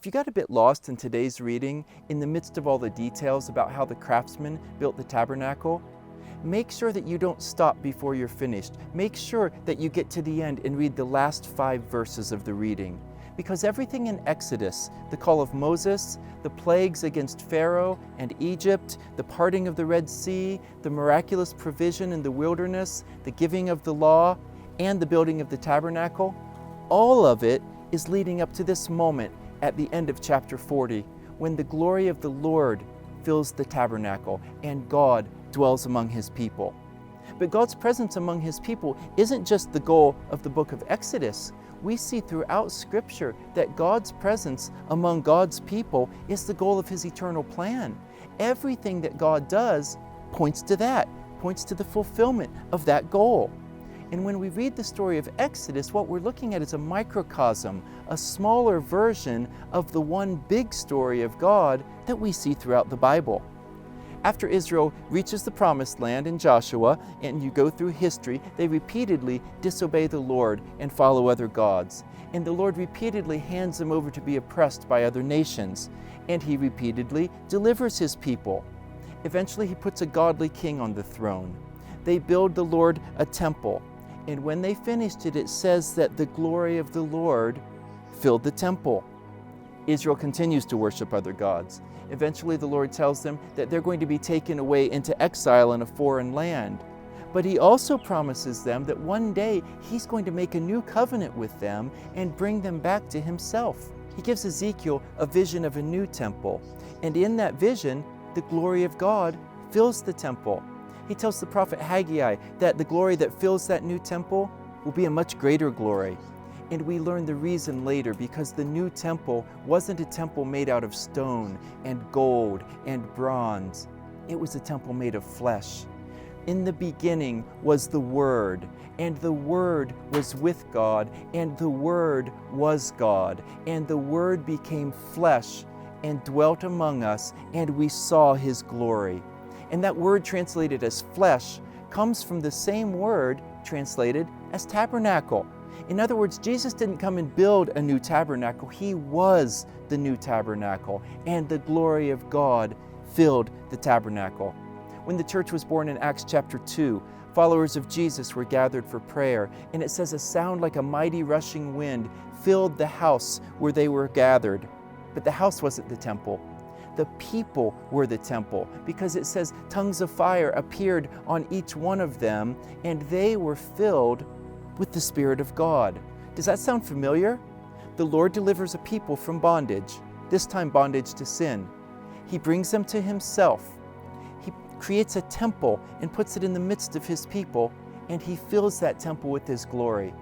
If you got a bit lost in today's reading, in the midst of all the details about how the craftsmen built the tabernacle, make sure that you don't stop before you're finished. Make sure that you get to the end and read the last 5 verses of the reading. Because everything in Exodus, the call of Moses, the plagues against Pharaoh and Egypt, the parting of the Red Sea, the miraculous provision in the wilderness, the giving of the law, and the building of the tabernacle, all of it is leading up to this moment at the end of chapter 40, when the glory of the Lord fills the tabernacle and God dwells among His people. But God's presence among His people isn't just the goal of the book of Exodus. We see throughout Scripture that God's presence among God's people is the goal of His eternal plan. Everything that God does points to that, points to the fulfillment of that goal. And when we read the story of Exodus, what we're looking at is a microcosm, a smaller version of the one big story of God that we see throughout the Bible. After Israel reaches the Promised Land in Joshua, and you go through history, they repeatedly disobey the Lord and follow other gods. And the Lord repeatedly hands them over to be oppressed by other nations. And He repeatedly delivers His people. Eventually, He puts a godly king on the throne. They build the Lord a temple. And when they finished it, it says that the glory of the Lord filled the temple. Israel continues to worship other gods. Eventually, the Lord tells them that they're going to be taken away into exile in a foreign land. But He also promises them that one day He's going to make a new covenant with them and bring them back to Himself. He gives Ezekiel a vision of a new temple. And in that vision, the glory of God fills the temple. He tells the prophet Haggai that the glory that fills that new temple will be a much greater glory. And we learn the reason later, because the new temple wasn't a temple made out of stone and gold and bronze. It was a temple made of flesh. In the beginning was the Word, and the Word was with God, and the Word was God, and the Word became flesh and dwelt among us, and we saw His glory. And that word translated as flesh comes from the same word translated as tabernacle. In other words, Jesus didn't come and build a new tabernacle. He was the new tabernacle, and the glory of God filled the tabernacle. When the church was born in Acts chapter 2, followers of Jesus were gathered for prayer, and it says a sound like a mighty rushing wind filled the house where they were gathered. But the house wasn't the temple. The people were the temple, because it says tongues of fire appeared on each one of them, and they were filled with the Spirit of God. Does that sound familiar? The Lord delivers a people from bondage, this time bondage to sin. He brings them to Himself. He creates a temple and puts it in the midst of His people, and He fills that temple with His glory.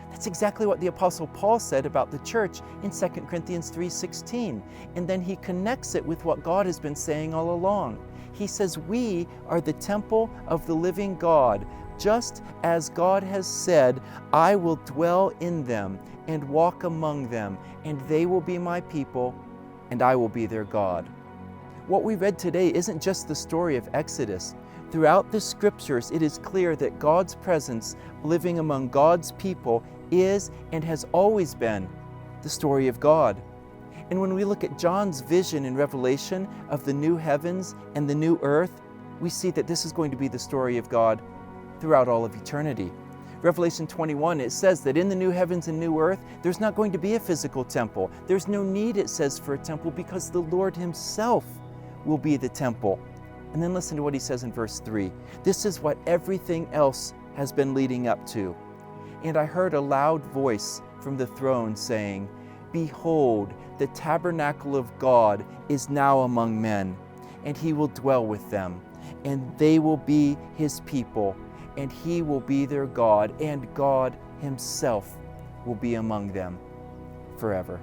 That's exactly what the Apostle Paul said about the church in 2 Corinthians 3:16. And then he connects it with what God has been saying all along. He says, we are the temple of the living God, just as God has said, I will dwell in them and walk among them, and they will be my people, and I will be their God. What we read today isn't just the story of Exodus. Throughout the Scriptures, it is clear that God's presence living among God's people is and has always been the story of God. And when we look at John's vision in Revelation of the new heavens and the new earth, we see that this is going to be the story of God throughout all of eternity. Revelation 21, it says that in the new heavens and new earth, there's not going to be a physical temple. There's no need, it says, for a temple, because the Lord Himself will be the temple. And then listen to what He says in verse 3. This is what everything else has been leading up to. And I heard a loud voice from the throne saying, Behold, the tabernacle of God is now among men, and He will dwell with them, and they will be His people, and He will be their God, and God Himself will be among them forever.